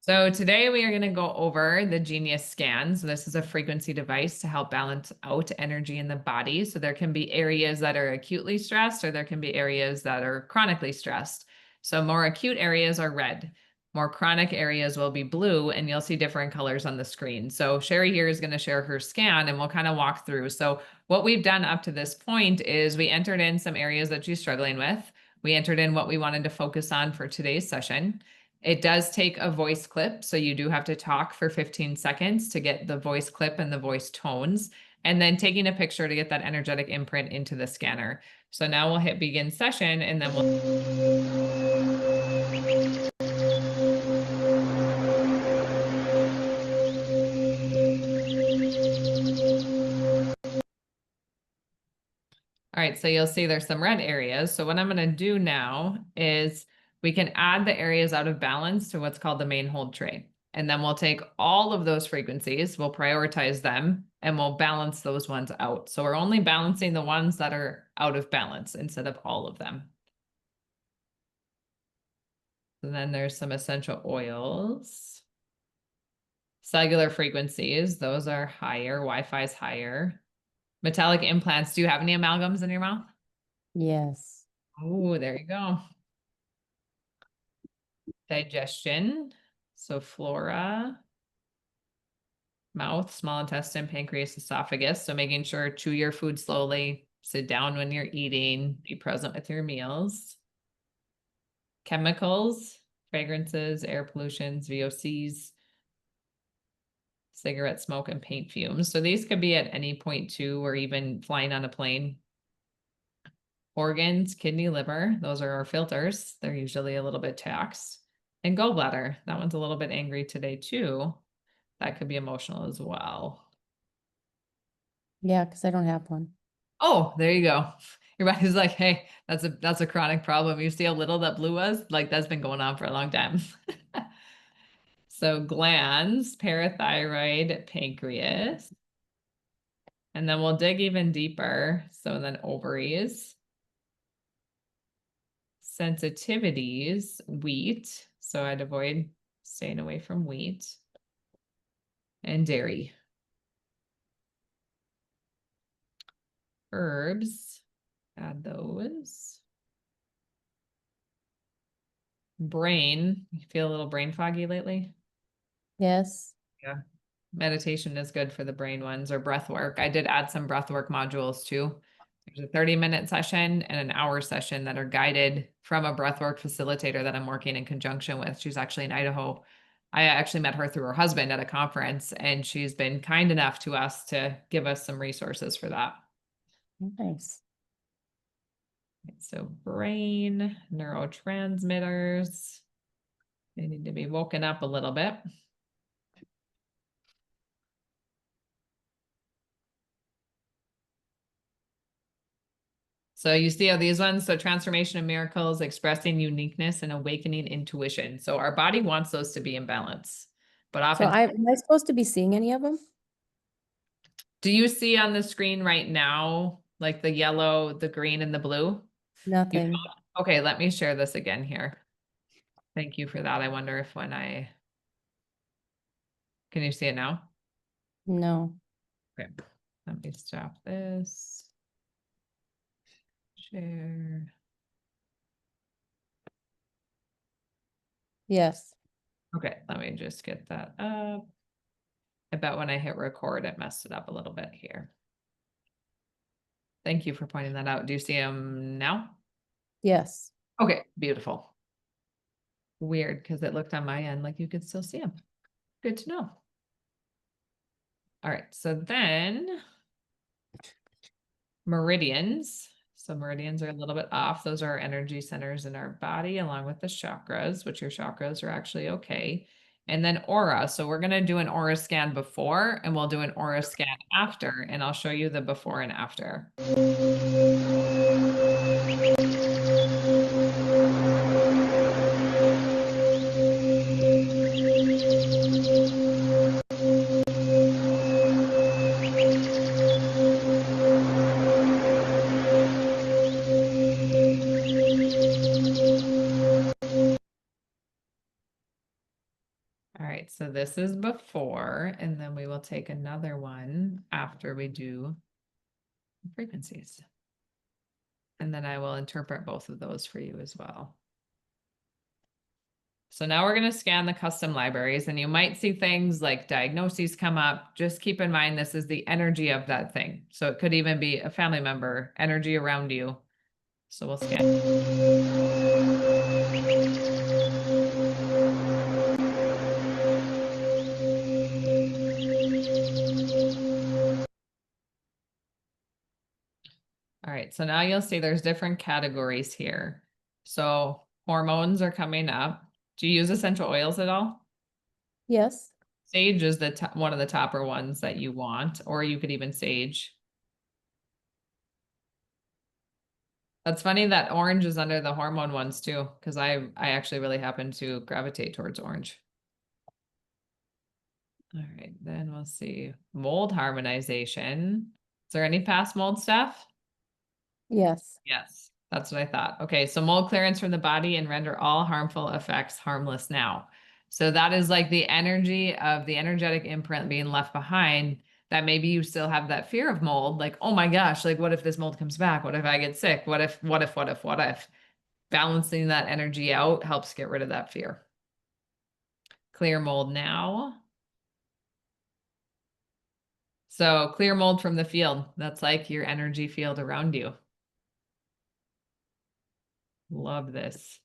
So today we are going to go over the Genius scan. So this is a frequency device to help balance out energy in the body. So there can be areas that are acutely stressed, or there can be areas that are chronically stressed. So more acute areas are red. More chronic areas will be blue, and you'll see different colors on the screen. So Sherry here is going to share her scan, and we'll kind of walk through. So what we've done up to this point is we entered in some areas that she's struggling with. We entered in what we wanted to focus on for today's session. It does take a voice clip, so you do have to talk for 15 seconds to get the voice clip and the voice tones, and then taking a picture to get that energetic imprint into the scanner. So now we'll hit begin session, and then all right, so you'll see there's some red areas. So what I'm going to do now is we can add the areas out of balance to what's called the main hold tray. And then we'll take all of those frequencies, we'll prioritize them, and we'll balance those ones out. So we're only balancing the ones that are out of balance instead of all of them. And then there's some essential oils. Cellular frequencies, those are higher. Wi-Fi is higher. Metallic implants, do you have any amalgams in your mouth? Yes. Oh, there you go. Digestion, so flora, mouth, small intestine, pancreas, esophagus. So making sure chew your food slowly, sit down when you're eating, be present with your meals. Chemicals, fragrances, air pollutions, VOCs, cigarette smoke, and paint fumes. So these could be at any point too, or even flying on a plane. Organs, kidney, liver, those are our filters. They're usually a little bit taxed. And gallbladder, that one's a little bit angry today too. That could be emotional as well. Yeah, because I don't have one. Oh, there you go. Your body's like, hey, that's a chronic problem. You see how little that blue was? Like that's been going on for a long time. So glands, parathyroid, pancreas. And then we'll dig even deeper. So then ovaries. Sensitivities, wheat. So I'd avoid staying away from wheat. And dairy. Herbs, add those. Brain, you feel a little brain foggy lately? Yes. Yeah. Meditation is good for the brain ones, or breath work. I did add some breath work modules too. There's a 30-minute session and an hour session that are guided from a breathwork facilitator that I'm working in conjunction with. She's actually in Idaho. I actually met her through her husband at a conference, and she's been kind enough to us to give us some resources for that. Nice. So brain, neurotransmitters, they need to be woken up a little bit. So you see how these ones, so transformation of miracles, expressing uniqueness, and awakening intuition. So our body wants those to be in balance. But So often, am I supposed to be seeing any of them? do you see on the screen right now, like the yellow, the green, and the blue? Nothing. Okay, let me share this again here. Thank you for that. I wonder if when can you see it now? No. Okay, let me stop this. Share. Yes. Okay, let me just get that up. I bet when I hit record, it messed it up a little bit here. Thank you for pointing that out. Do you see them now? Yes. Okay, beautiful. Weird, because it looked on my end like you could still see them. Good to know. All right, so then meridians. So meridians are a little bit off. Those are our energy centers in our body, along with the chakras, which your chakras are actually okay. And then aura. So we're going to do an aura scan before, and we'll do an aura scan after, and I'll show you the before and after. right, so this is before, and then we will take another one after we do frequencies. And then I will interpret both of those for you as well. So now we're going to scan the custom libraries, and you might see things like diagnoses come up. Just keep in mind, this is the energy of that thing. So it could even be a family member, energy around you. So we'll scan. All right, so now you'll see there's different categories here. So hormones are coming up. Do you use essential oils at all? Yes. Sage is the one of the topper ones that you want, or you could even sage. That's funny that orange is under the hormone ones too, because I actually really happen to gravitate towards orange. All right, then we'll see mold harmonization. Is there any past mold stuff? Yes. Yes, that's what I thought. Okay, so mold clearance from the body and render all harmful effects harmless now. So that is like the energy of the energetic imprint being left behind, that maybe you still have that fear of mold, like, oh my gosh, like what if this mold comes back? What if I get sick? What if? Balancing that energy out helps get rid of that fear. Clear mold now. So clear mold from the field. That's like your energy field around you. Love this.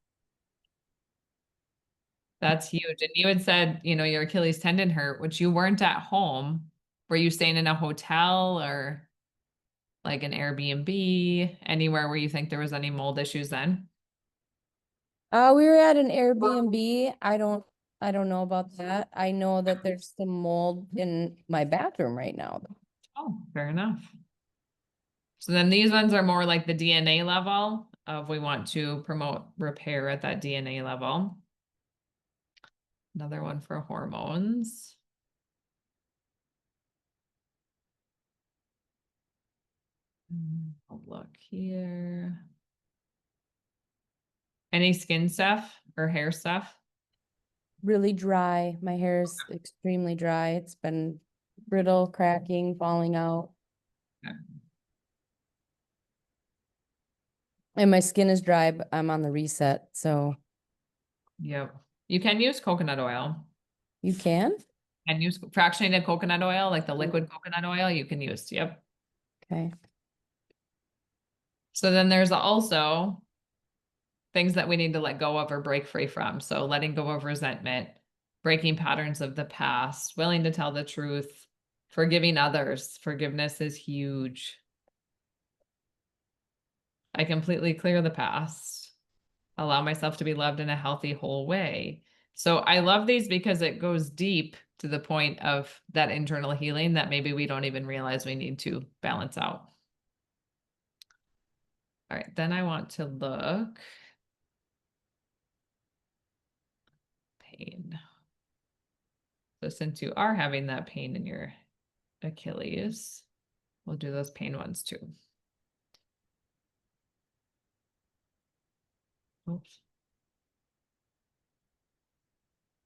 That's huge. And you had said, you know, your Achilles tendon hurt, which you weren't at home. Were you staying in a hotel or like an Airbnb, anywhere where you think there was any mold issues then? We were at an Airbnb. I don't know about that. I know that there's some mold in my bathroom right now. Oh, fair enough. So then these ones are more like the DNA level of we want to promote repair at that DNA level. Another one for hormones. I'll look here. Any skin stuff or hair stuff? Really dry. My hair is extremely dry. It's been brittle, cracking, falling out. Okay. And my skin is dry, but I'm on the reset, so Yep. You can use coconut oil. you can? And use fractionated coconut oil, like the liquid coconut oil you can use. Yep. Okay. So then there's also things that we need to let go of or break free from. So letting go of resentment, breaking patterns of the past, willing to tell the truth, forgiving others. Forgiveness is huge. I completely clear the past, allow myself to be loved in a healthy, whole way. So I love these because it goes deep to the point of that internal healing that maybe we don't even realize we need to balance out. All right, then I want to look. Pain. So since you are having that pain in your Achilles, we'll do those pain ones too. Oops.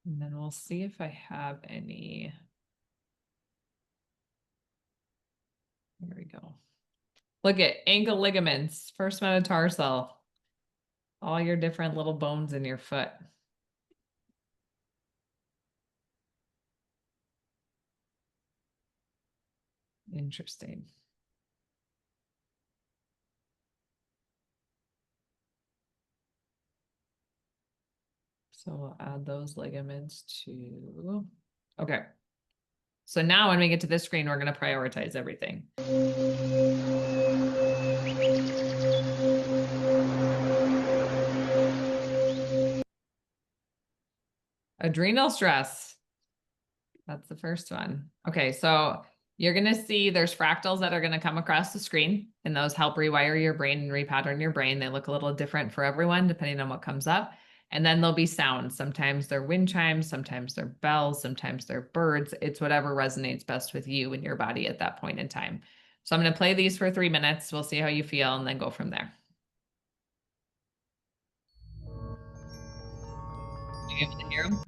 And then we'll see if I have any. There we go. Look at ankle ligaments, first metatarsal, all your different little bones in your foot. Interesting. So we'll add those ligaments to, okay. So now when we get to this screen, we're going to prioritize everything. Adrenal stress. That's the first one. Okay, so you're going to see there's fractals that are going to come across the screen, and those help rewire your brain and repattern your brain. They look a little different for everyone depending on what comes up. And then there'll be sounds. Sometimes they're wind chimes, sometimes they're bells, sometimes they're birds. It's whatever resonates best with you and your body at that point in time. So I'm going to play these for 3 minutes. We'll see how you feel and then go from there. Are you able to hear them?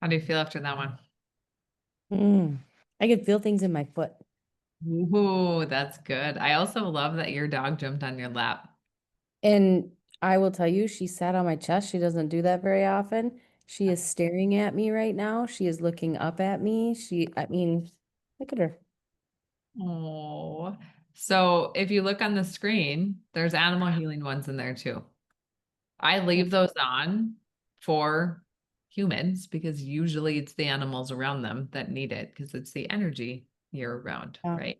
How do you feel after that one? I can feel things in my foot. Ooh, that's good. I also love that your dog jumped on your lap. And I will tell you, she sat on my chest. She doesn't do that very often. She is staring at me right now. She is looking up at me. I mean, look at her. Oh, so if you look on the screen, there's animal healing ones in there too. I leave those on for humans because usually it's the animals around them that need it because it's the energy year round, Yeah. right?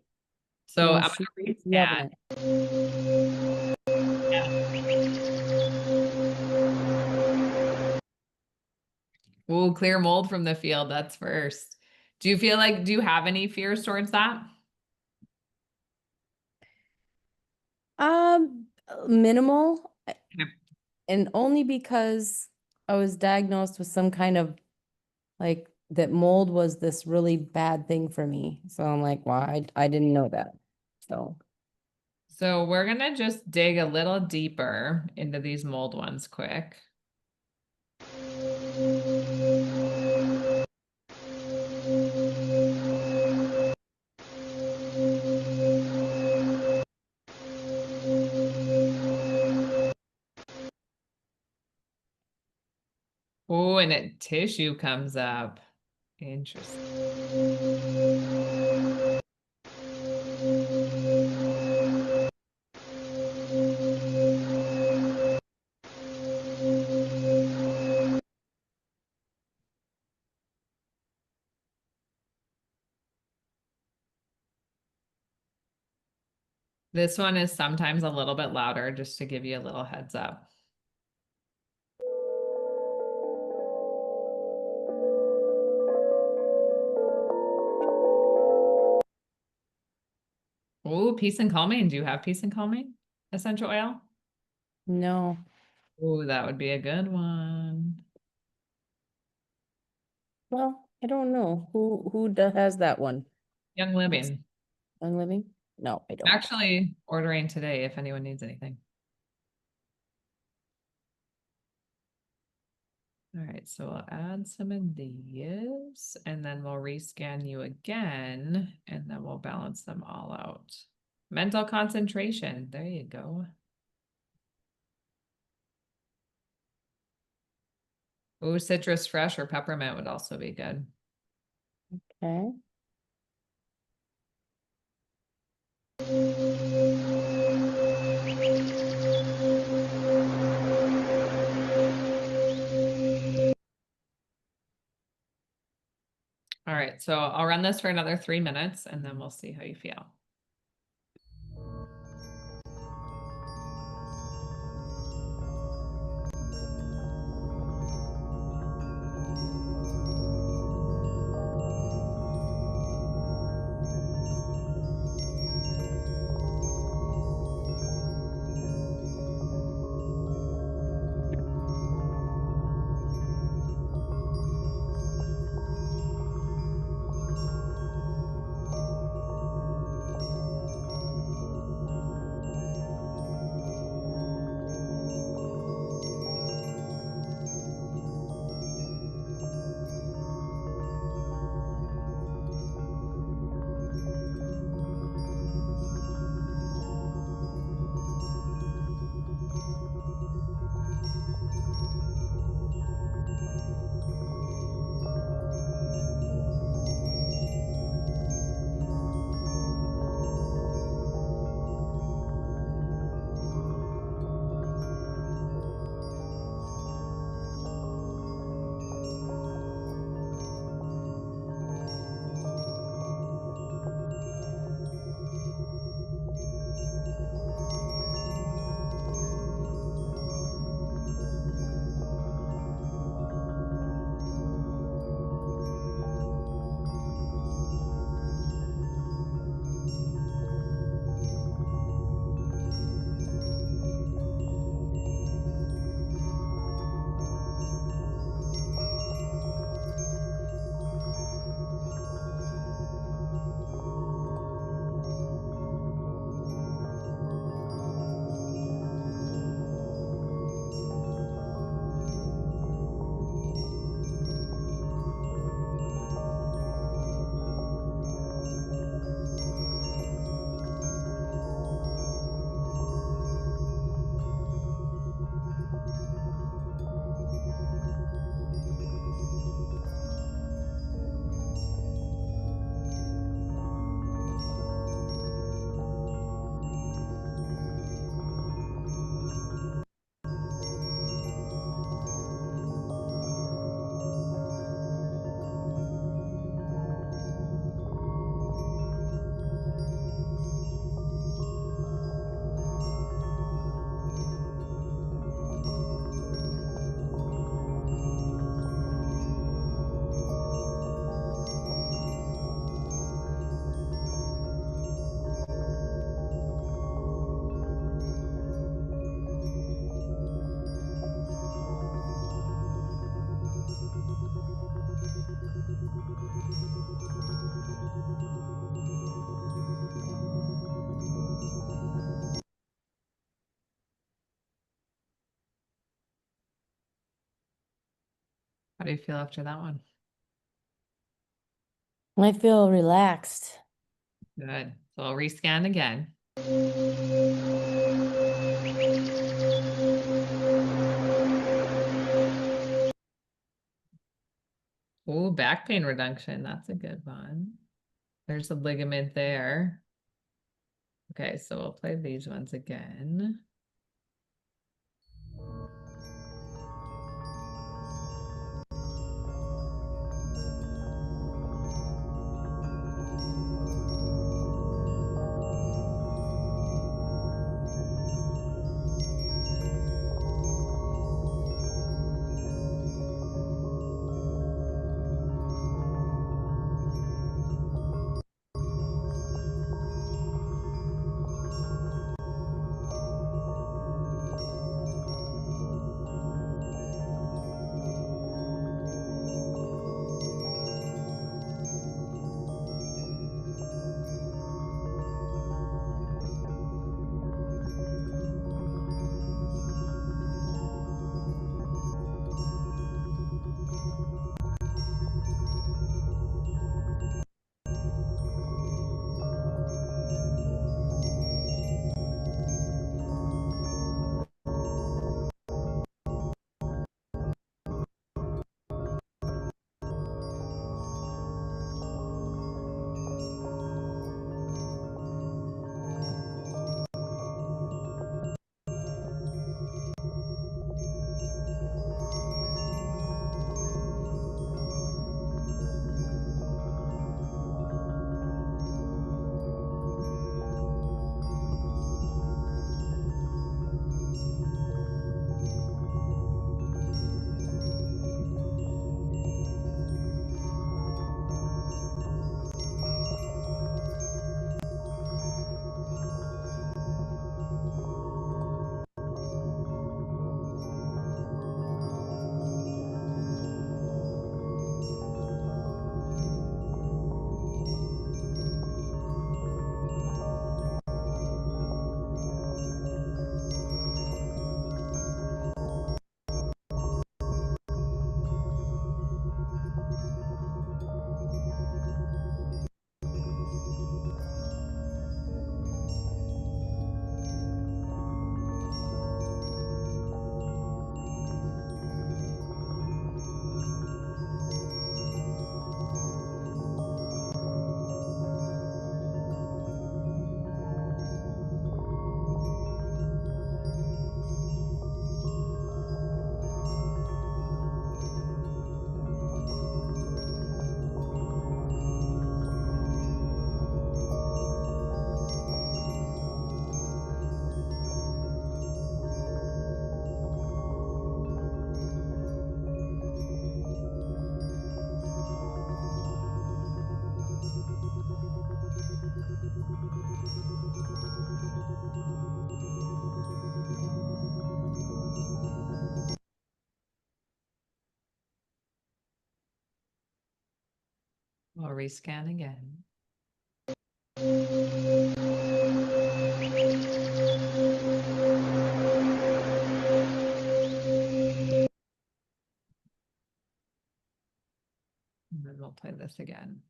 So No, I'm she's gonna read loving that. it. We'll clear mold from the field. That's first. Do you feel like, do you have any fears towards that? Minimal, Okay. and only because I was diagnosed with some kind of like that mold was this really bad thing for me. So I'm like, well, I didn't know that. So, So we're gonna just dig a little deeper into these mold ones quick. Oh, and it tissue comes up. Interesting. This one is sometimes a little bit louder, just to give you a little heads up. Oh, peace and calming. Do you have peace and calming essential oil? no. Oh, that would be a good one. Well, I don't know. Has that one? Young Living. Young Living? No, I don't. Actually, ordering today if anyone needs anything. All right, so we'll add some of these and then we'll rescan you again and then we'll balance them all out. Mental concentration. There you go. Ooh, citrus fresh or peppermint would also be good. Okay. All right, so I'll run this for another 3 minutes and then we'll see how you feel. How do you feel after that one? I feel relaxed. Good. So I'll rescan again. Oh, back pain reduction. That's a good one. There's a ligament there. Okay, so we'll play these ones again. I'll rescan again. And then we'll play this again.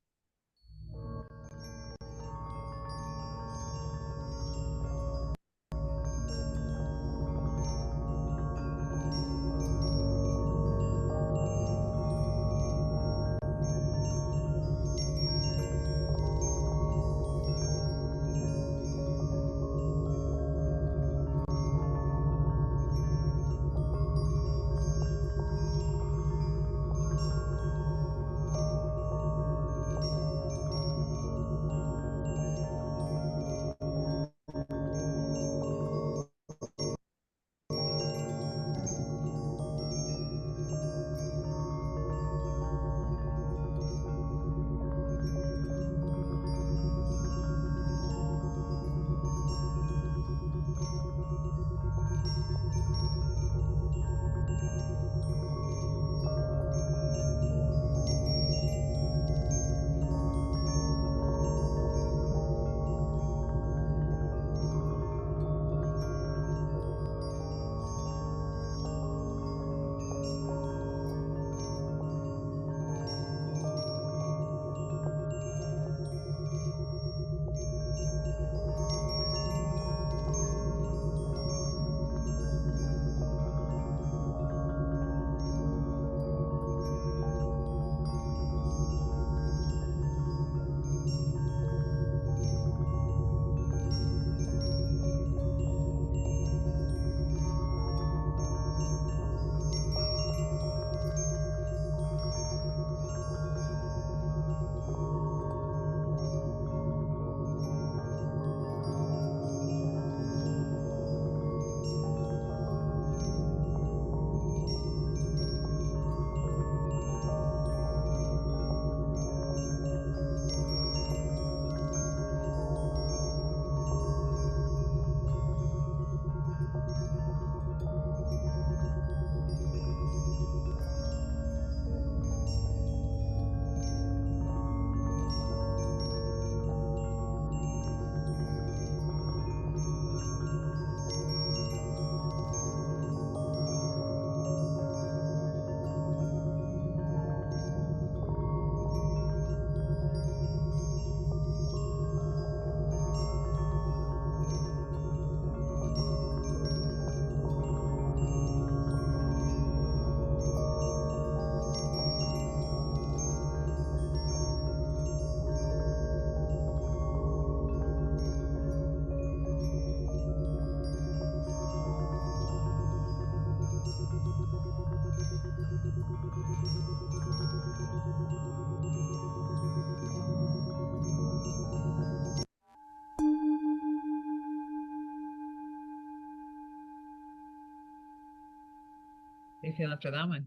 you feel after that one?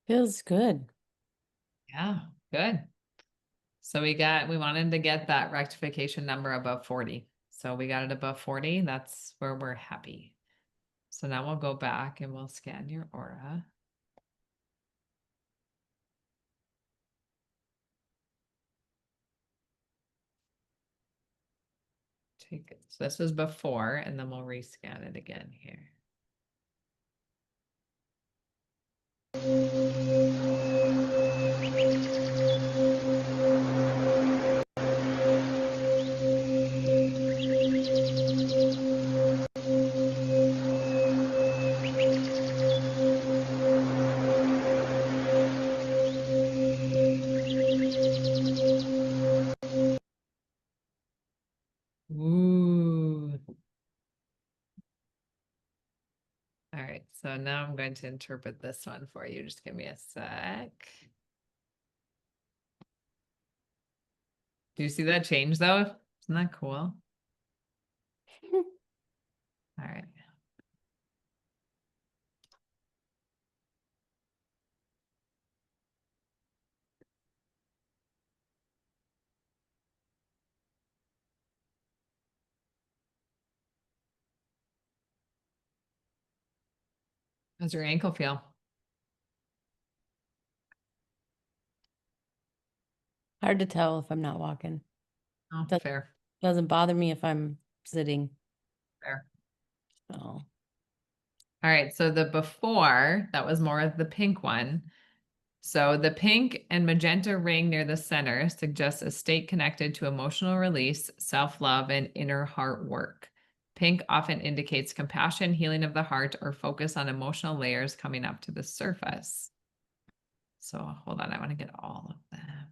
Feels good. Yeah, good. So we wanted to get that rectification number above 40. So we got it above 40. That's where we're happy. So now we'll go back and we'll scan your aura. Take it. So this was before, and then we'll rescan it again here. Ooh. All right, so now I'm going to interpret this one for you. Just give me a sec. Do you see that change though? Isn't that cool? All right. How's your ankle feel? Hard to tell if I'm not walking. Oh, That- fair, Doesn't bother me if I'm sitting. fair. So All right, so the before, that was more of the pink one. So the pink and magenta ring near the center suggests a state connected to emotional release, self-love, and inner heart work. Pink often indicates compassion, healing of the heart, or focus on emotional layers coming up to the surface. So hold on, I want to get all of them.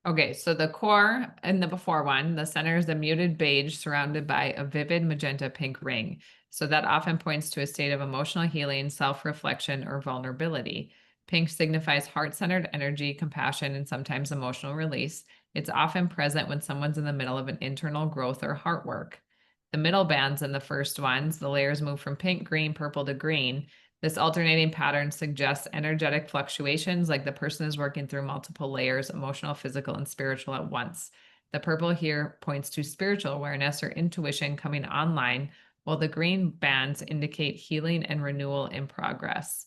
Okay, so the core in the before one, the center is a muted beige surrounded by a vivid magenta pink ring. So that often points to a state of emotional healing, self-reflection, or vulnerability. Pink signifies heart-centered energy, compassion, and sometimes emotional release. It's often present when someone's in the middle of an internal growth or heart work. The middle bands in the first ones, the layers move from pink, green, purple to green. This alternating pattern suggests energetic fluctuations, like the person is working through multiple layers, emotional, physical, and spiritual at once. The purple here points to spiritual awareness or intuition coming online, while the green bands indicate healing and renewal in progress.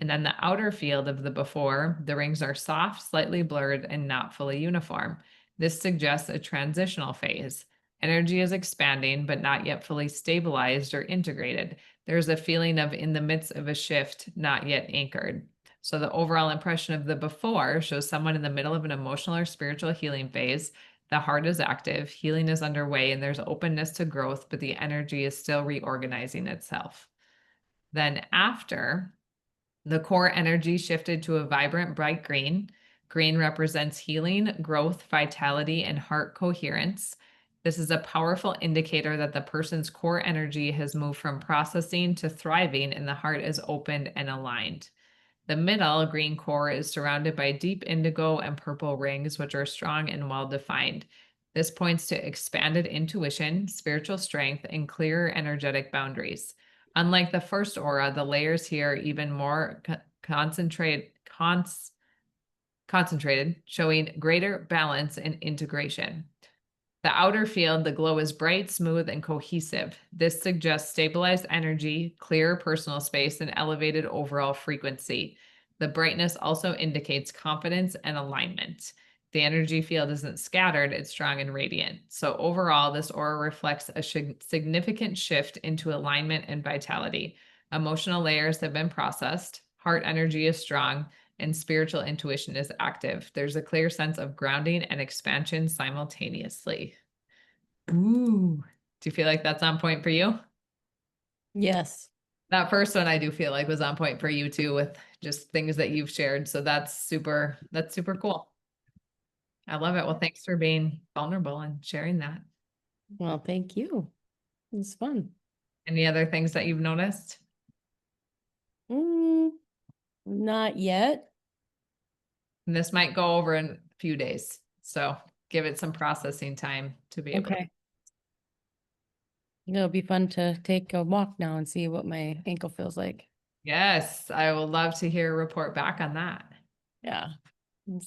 And then the outer field of the before, the rings are soft, slightly blurred, and not fully uniform. This suggests a transitional phase. Energy is expanding, but not yet fully stabilized or integrated. There's a feeling of in the midst of a shift, not yet anchored. So the overall impression of the before shows someone in the middle of an emotional or spiritual healing phase. The heart is active, healing is underway, and there's openness to growth, but the energy is still reorganizing itself. Then after, the core energy shifted to a vibrant bright green. Green represents healing, growth, vitality, and heart coherence. This is a powerful indicator that the person's core energy has moved from processing to thriving and the heart is opened and aligned. The middle green core is surrounded by deep indigo and purple rings, which are strong and well defined. This points to expanded intuition, spiritual strength, and clearer energetic boundaries. Unlike the first aura, the layers here are even more concentrated, showing greater balance and integration. The outer field, the glow is bright, smooth, and cohesive. This suggests stabilized energy, clearer personal space, and elevated overall frequency. The brightness also indicates confidence and alignment. The energy field isn't scattered, it's strong and radiant. So overall, this aura reflects a significant shift into alignment and vitality. Emotional layers have been processed, heart energy is strong, and spiritual intuition is active. There's a clear sense of grounding and expansion simultaneously. Ooh, do you feel like that's on point for you? yes. That first one I do feel like was on point for you too, with just things that you've shared. So that's super cool. I love it. Well, thanks for being vulnerable and sharing that. Well, thank you. It's fun. Any other things that you've noticed? Mm, not yet. And this might go over in a few days. So give it some processing time to be able to. Okay. It'll be fun to take a walk now and see what my ankle feels like. Yes, I will love to hear a report back on that. Yeah.